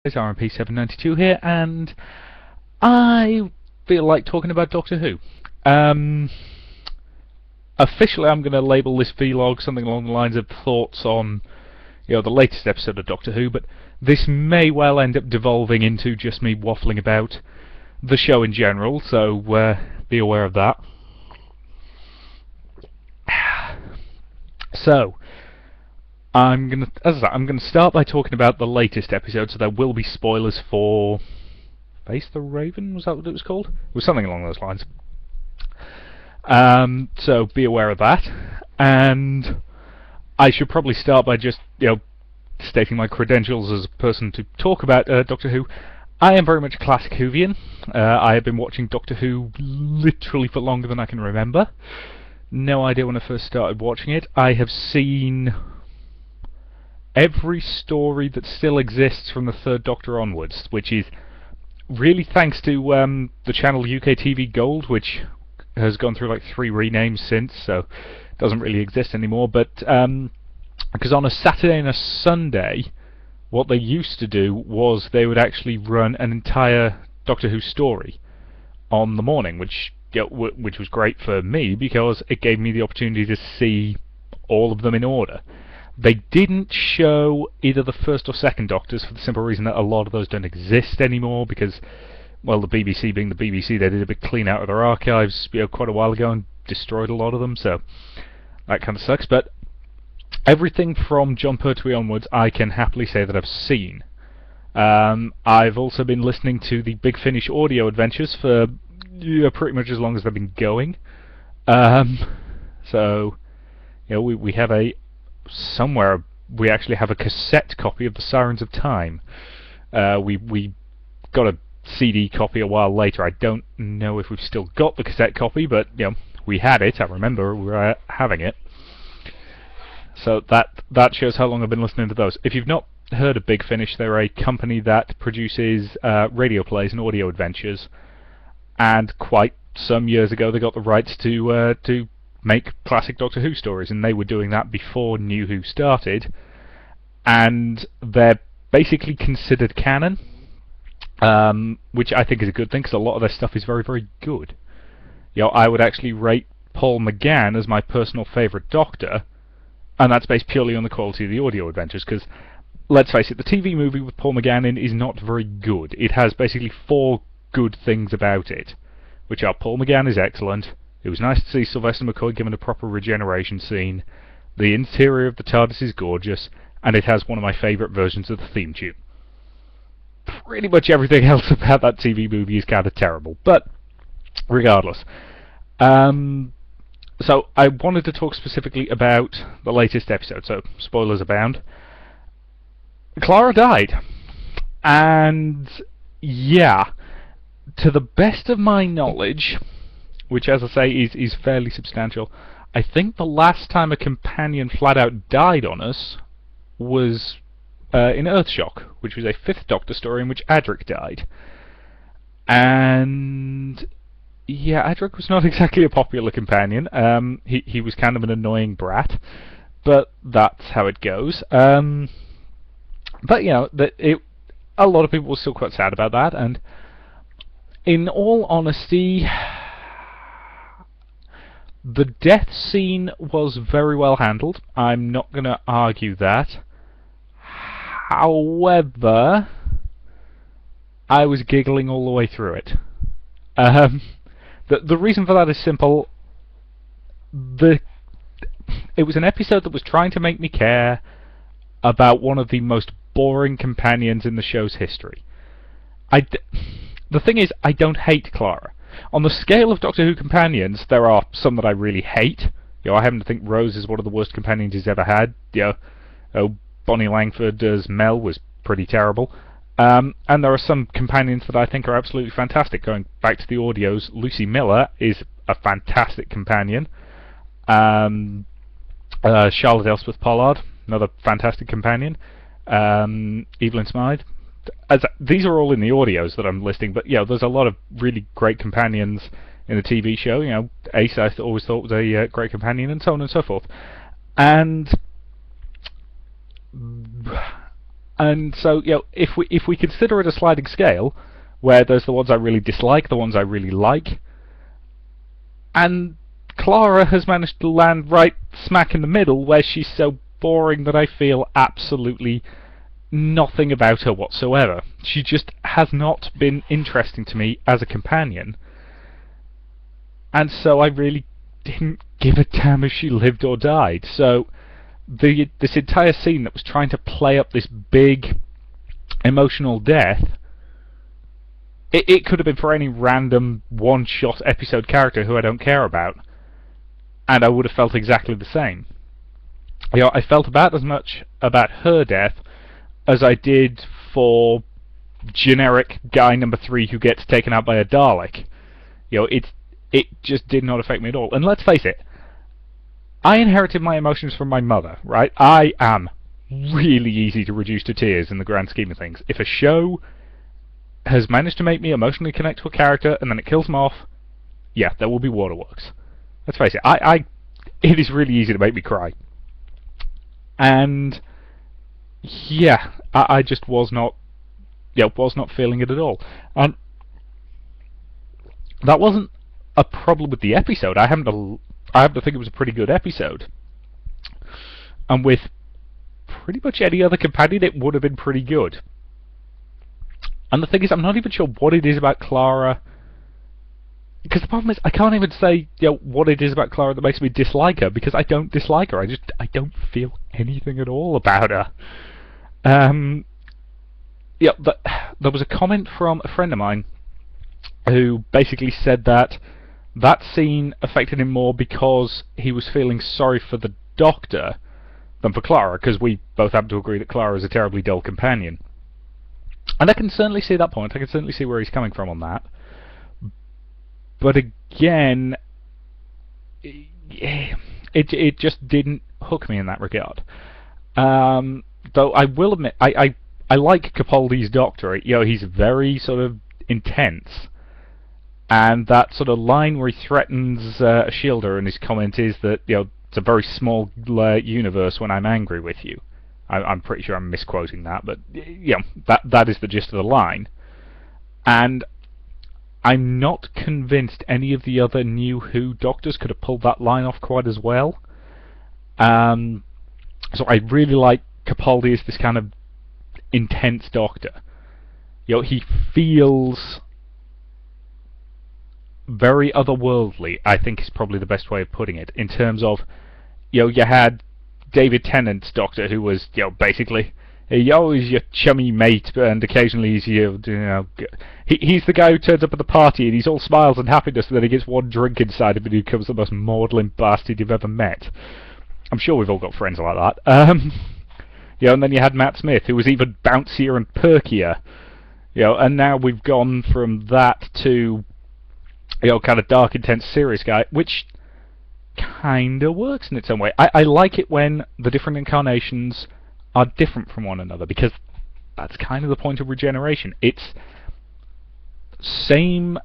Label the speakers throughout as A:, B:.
A: It's RMP792 here, and I feel like talking about Doctor Who. Officially, I'm going to label this vlog something along the lines of thoughts on, the latest episode of Doctor Who, but this may well end up devolving into just me waffling about the show in general, so be aware of that. So, I'm gonna start by talking about the latest episode, so there will be spoilers for Face the Raven. Was that what it was called? It was something along those lines. So be aware of that. And I should probably start by just stating my credentials as a person to talk about Doctor Who. I am very much a classic Whovian. I have been watching Doctor Who literally for longer than I can remember. No idea when I first started watching it. I have seen every story that still exists from the Third Doctor onwards, which is really thanks to the channel UK TV Gold, which has gone through like 3 renames since, so it doesn't really exist anymore. But because on a Saturday and a Sunday, what they used to do was they would actually run an entire Doctor Who story on the morning, which was great for me because it gave me the opportunity to see all of them in order. They didn't show either the first or second Doctors for the simple reason that a lot of those don't exist anymore because, well, the BBC being the BBC, they did a big clean out of their archives quite a while ago and destroyed a lot of them, so that kind of sucks. But everything from John Pertwee onwards I can happily say that I've seen. I've also been listening to the Big Finish audio adventures for pretty much as long as they've been going. So, we have somewhere we actually have a cassette copy of the Sirens of Time. We got a CD copy a while later. I don't know if we've still got the cassette copy, but we had it. I remember we were having it. So that shows how long I've been listening to those. If you've not heard of Big Finish, they're a company that produces radio plays and audio adventures. And quite some years ago, they got the rights to make classic Doctor Who stories, and they were doing that before New Who started. And they're basically considered canon, which I think is a good thing because a lot of their stuff is very, very good. I would actually rate Paul McGann as my personal favourite Doctor, and that's based purely on the quality of the audio adventures. Because let's face it, the TV movie with Paul McGann in is not very good. It has basically 4 good things about it, which are Paul McGann is excellent. It was nice to see Sylvester McCoy given a proper regeneration scene. The interior of the TARDIS is gorgeous, and it has one of my favourite versions of the theme tune. Pretty much everything else about that TV movie is kind of terrible, but regardless. So I wanted to talk specifically about the latest episode, so spoilers abound. Clara died, and yeah, to the best of my knowledge, which as I say is fairly substantial, I think the last time a companion flat out died on us was in Earthshock, which was a 5th Doctor story in which Adric died. And yeah, Adric was not exactly a popular companion. He was kind of an annoying brat, but that's how it goes. But a lot of people were still quite sad about that, and in all honesty, the death scene was very well handled. I'm not going to argue that. However, I was giggling all the way through it. The reason for that is simple. It was an episode that was trying to make me care about one of the most boring companions in the show's history. The thing is, I don't hate Clara. On the scale of Doctor Who companions, there are some that I really hate. I happen to think Rose is one of the worst companions he's ever had. Bonnie Langford as Mel was pretty terrible. And there are some companions that I think are absolutely fantastic. Going back to the audios, Lucy Miller is a fantastic companion. Charlotte Elspeth Pollard, another fantastic companion. Evelyn Smythe. These are all in the audios that I'm listing, but there's a lot of really great companions in the TV show. Ace I always thought was a great companion, and so on and so forth. And And so, if we consider it a sliding scale, where there's the ones I really dislike, the ones I really like, and Clara has managed to land right smack in the middle, where she's so boring that I feel absolutely nothing about her whatsoever. She just has not been interesting to me as a companion, and so I really didn't give a damn if she lived or died. So this entire scene that was trying to play up this big emotional death, it could have been for any random one-shot episode character who I don't care about, and I would have felt exactly the same. I felt about as much about her death as I did for generic guy number 3 who gets taken out by a Dalek. It just did not affect me at all. And let's face it, I inherited my emotions from my mother, right? I am really easy to reduce to tears in the grand scheme of things. If a show has managed to make me emotionally connect to a character and then it kills them off, yeah, there will be waterworks. Let's face it, it is really easy to make me cry. And yeah, I just was not feeling it at all. And that wasn't a problem with the episode. I happen to think it was a pretty good episode. And with pretty much any other companion, it would have been pretty good. And the thing is, I'm not even sure what it is about Clara, because the problem is, I can't even say what it is about Clara that makes me dislike her, because I don't dislike her. I don't feel anything at all about her. But there was a comment from a friend of mine who basically said that scene affected him more because he was feeling sorry for the Doctor than for Clara, because we both happen to agree that Clara is a terribly dull companion. And I can certainly see that point. I can certainly see where he's coming from on that. But again, it just didn't hook me in that regard. Though I will admit, I like Capaldi's Doctor. He's very sort of intense. And that sort of line where he threatens Shielder, and his comment is that it's a very small universe when I'm angry with you. I'm pretty sure I'm misquoting that, but that is the gist of the line. And I'm not convinced any of the other New Who Doctors could have pulled that line off quite as well. So I really like Capaldi as this kind of intense Doctor. He feels very otherworldly, I think is probably the best way of putting it, in terms of, you had David Tennant's Doctor, who was, basically, he's your chummy mate, and occasionally he's he's the guy who turns up at the party and he's all smiles and happiness, and then he gets one drink inside him and he becomes the most maudlin bastard you've ever met. I'm sure we've all got friends like that. And then you had Matt Smith, who was even bouncier and perkier, and now we've gone from that to kind of dark, intense, serious guy, which kind of works in its own way. I like it when the different incarnations are different from one another, because that's kind of the point of regeneration. It's same.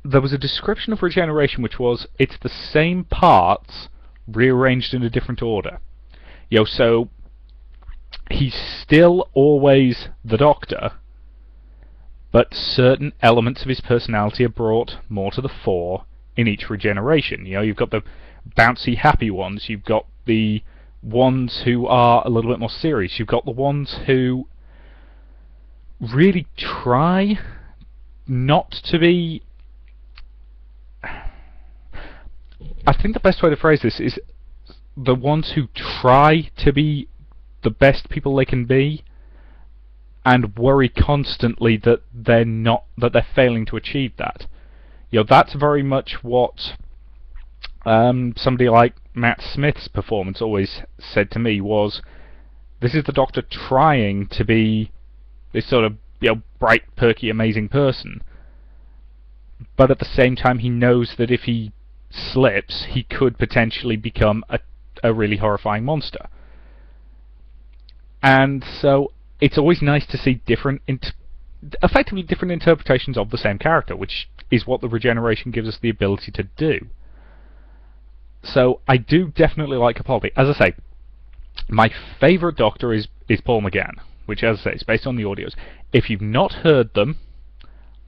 A: There was a description of regeneration which was, it's the same parts rearranged in a different order. So he's still always the Doctor, but certain elements of his personality are brought more to the fore in each regeneration. You've got the bouncy, happy ones. You've got the ones who are a little bit more serious. You've got the ones who really try not to be... I think the best way to phrase this is the ones who try to be the best people they can be and worry constantly that they're failing to achieve that. That's very much what somebody like Matt Smith's performance always said to me was, this is the Doctor trying to be this sort of bright, perky, amazing person, but at the same time he knows that if he slips, he could potentially become a really horrifying monster. And so it's always nice to see effectively different interpretations of the same character, which is what the regeneration gives us the ability to do. So I do definitely like Capaldi. As I say, my favourite Doctor is is Paul McGann, which, as I say, is based on the audios. If you've not heard them,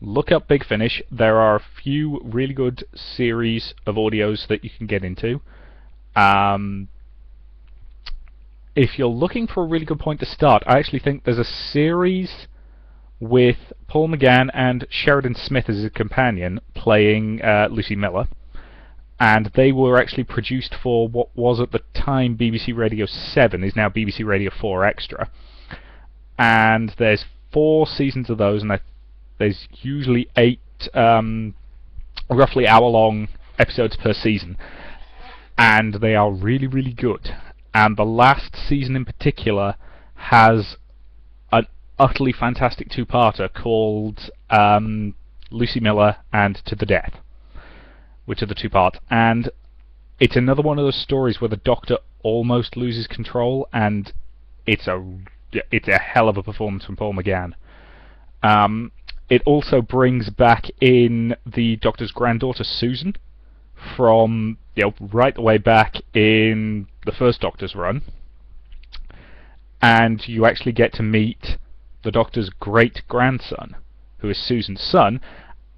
A: look up Big Finish. There are a few really good series of audios that you can get into. If you're looking for a really good point to start, I actually think there's a series with Paul McGann and Sheridan Smith as his companion playing Lucy Miller. And they were actually produced for what was at the time BBC Radio 7, is now BBC Radio 4 Extra. And there's 4 seasons of those, and there's usually 8 roughly hour-long episodes per season. And they are really, really good. And the last season in particular has an utterly fantastic 2-parter called Lucy Miller and To the Death, which are the 2 parts. And it's another one of those stories where the Doctor almost loses control, and it's a hell of a performance from Paul McGann. It also brings back in the Doctor's granddaughter Susan from right the way back in the first Doctor's run, and you actually get to meet the Doctor's great-grandson, who is Susan's son,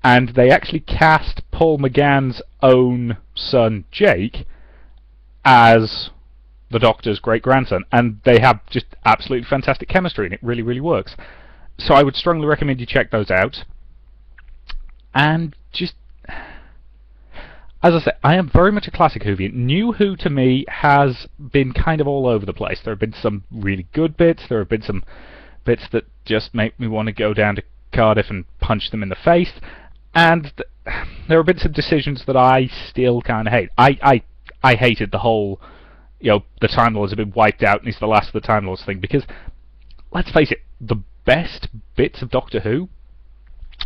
A: and they actually cast Paul McGann's own son, Jake, as the Doctor's great-grandson, and they have just absolutely fantastic chemistry, and it really, really works. So I would strongly recommend you check those out. And just, as I say, I am very much a classic Whovian. New Who, to me, has been kind of all over the place. There have been some really good bits, there have been some bits that just make me want to go down to Cardiff and punch them in the face, and there are bits of decisions that I still kind of hate. I hated the whole, the Time Lords have been wiped out and he's the last of the Time Lords thing, because, let's face it, the best bits of Doctor Who,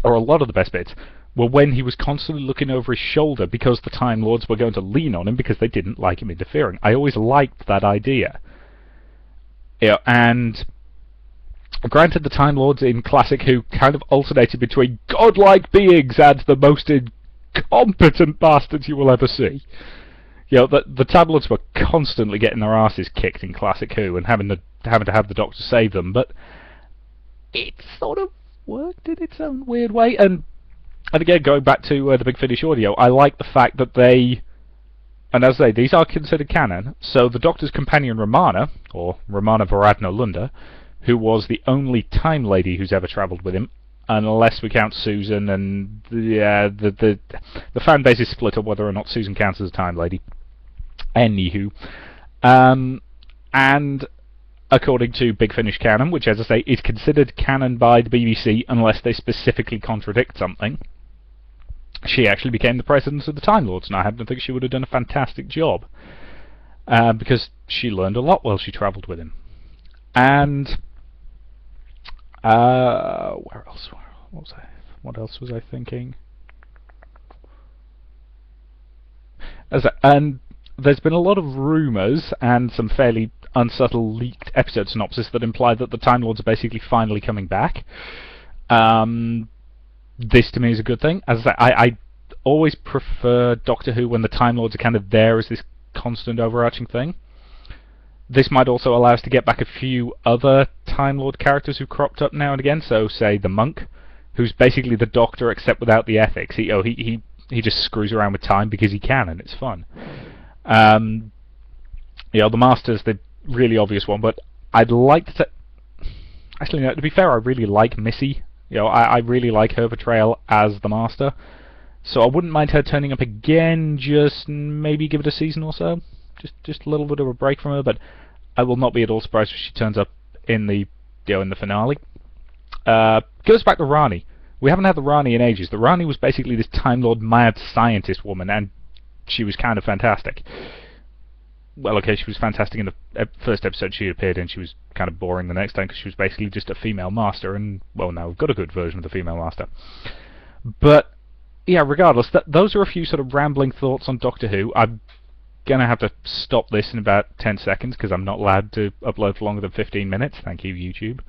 A: or a lot of the best bits, were when he was constantly looking over his shoulder because the Time Lords were going to lean on him because they didn't like him interfering. I always liked that idea. And granted, the Time Lords in Classic Who kind of alternated between godlike beings and the most incompetent bastards you will ever see. The Time Lords were constantly getting their asses kicked in Classic Who and having to have the Doctor save them, but it sort of worked in its own weird way. And again, going back to the Big Finish audio, I like the fact that they, and as I say, these are considered canon, so the Doctor's companion Romana, or Romana Varadno-Lunda, who was the only Time Lady who's ever travelled with him, unless we count Susan, and the fan base is split on whether or not Susan counts as a Time Lady. Anywho, and according to Big Finish canon, which, as I say, is considered canon by the BBC unless they specifically contradict something, she actually became the president of the Time Lords, and I happen to think she would have done a fantastic job, because she learned a lot while she travelled with him. And where else? What else was I thinking? And there's been a lot of rumours and some fairly unsubtle leaked episode synopsis that imply that the Time Lords are basically finally coming back. This to me is a good thing. As I always prefer Doctor Who when the Time Lords are kind of there as this constant overarching thing. This might also allow us to get back a few other Time Lord characters who cropped up now and again. So, say the monk, who's basically the Doctor except without the ethics. He just screws around with time because he can, and it's fun. The Master's the really obvious one, but I'd like to. Actually, no, to be fair, I really like Missy. I really like her portrayal as the Master. So I wouldn't mind her turning up again. Just maybe give it a season or so. Just a little bit of a break from her, but I will not be at all surprised if she turns up in the finale. Goes back to Rani. We haven't had the Rani in ages. The Rani was basically this Time Lord mad scientist woman, and she was kind of fantastic. Well, okay, she was fantastic in the first episode she appeared in. She was kind of boring the next time because she was basically just a female master, and, well, now we've got a good version of the female master. But, yeah, regardless, those are a few sort of rambling thoughts on Doctor Who. I'm going to have to stop this in about 10 seconds because I'm not allowed to upload for longer than 15 minutes. Thank you, YouTube.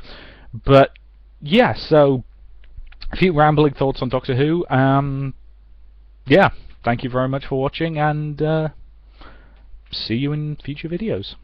A: But, yeah, so a few rambling thoughts on Doctor Who. Yeah, thank you very much for watching, and see you in future videos.